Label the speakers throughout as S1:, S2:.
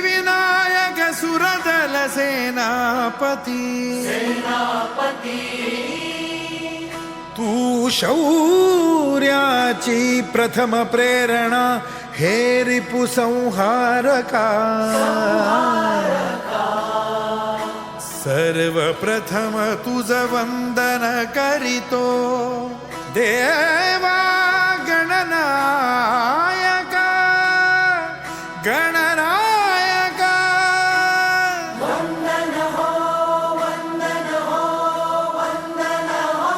S1: विनायक सुरदल सेनापती तू शौर्याची प्रथम प्रेरणा हे रिपु संहारका सर्वप्रथम तुझ वंदन करीतो देवा गणनायका गणनायका
S2: वंदन हो वंदन हो वंदन हो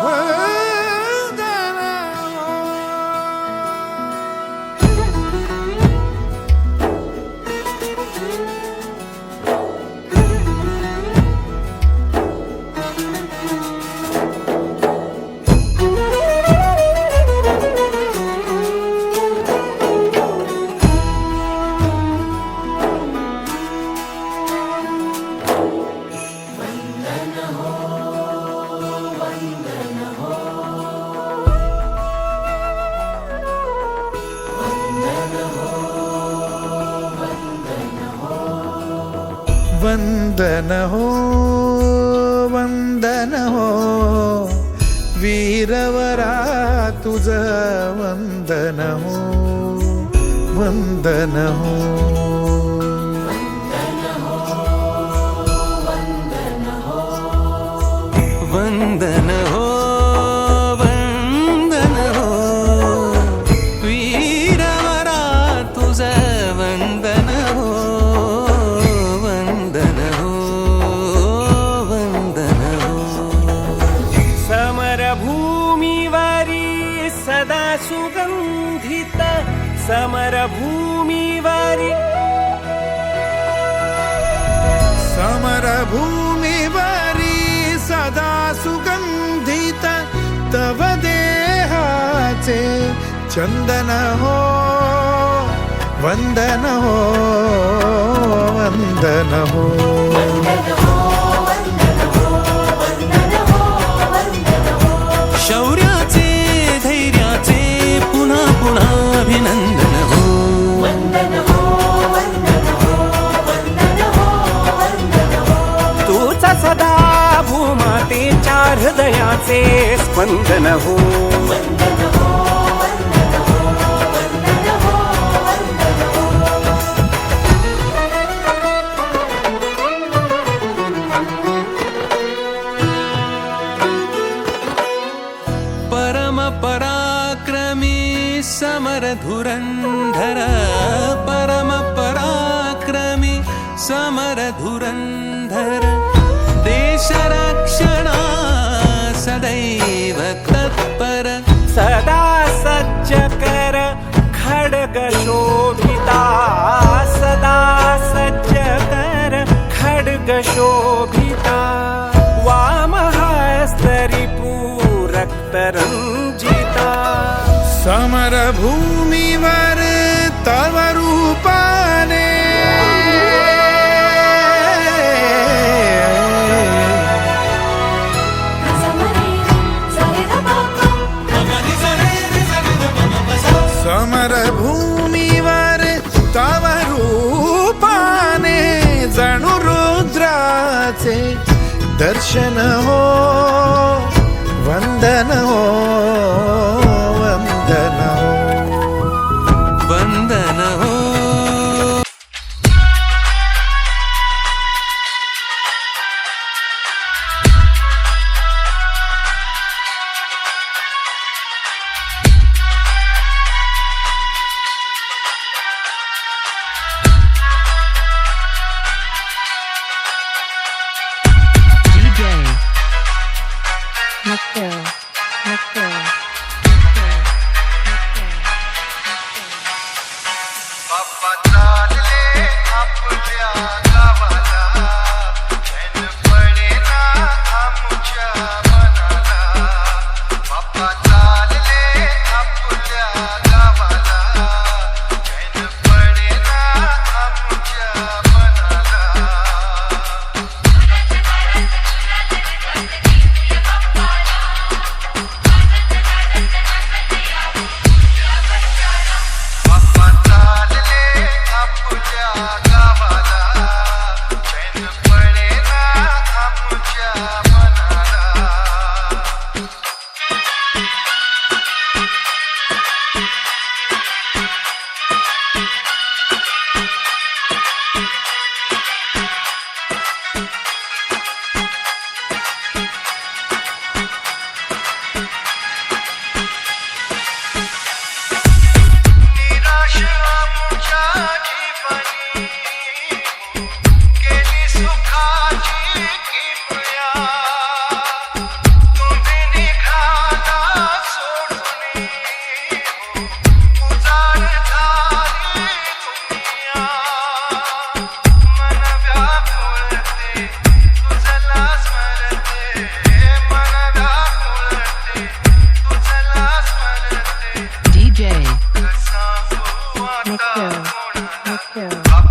S1: वंदन हो. वंदन हो वंदन हो वीरवरा तुझ वंदन हो वंदन हो
S3: वंदन हो वंदन हो वीरवरा तुझ वंदन हो वंदन हो वंदन हो समरभूमीवरी सदा सुगंधित समरभूमीवरी
S1: समरभूमीवरी सदा सुगंधित तव देहाचे चंदन हो वंदन हो वंदन हो
S3: शौर्याचे धैर्याचे पुन्हा पुन्हा अभिनंदन हो तूच सदा भूमातेच्या हृदयाचे स्पंदन हो परम पराक्रमी समर धुरंधर परम पराक्रमी समर धुरंधर देश रक्षणा सदैव तत्पर सदा सज्ज कर खड्ग शोभिता सदा सज्ज कर खड्ग शोभिता वामहस्तरिपू रक्तरंजिता
S1: समरभूमीवर तव रूपाने समरभूमीवर तव रूपाने जणू रुद्राचे दर्शन हो वंदन हो वंदन हो
S3: वंदन हो
S4: बाप्पा चालले आपल्या गावाला चैन पडेना आमच्या मनाला बाप्पा चालले आपल्या गावाला चैन पडेना आमच्या मनाला बाप्पा चालले आपल्या गावाला चैन पडेना आमच्या मनाला निराश आमच्या जीवनी केली सुखाची किमया तुम्ही निघाला सोडून उजाड झाली दुनिया मन व्याकुळते तुझला स्मरते मन व्याकुळते तुझला स्मरते
S5: DJ
S4: कसा हो आता
S5: Nikhil,
S4: कोणाला
S5: Nikhil.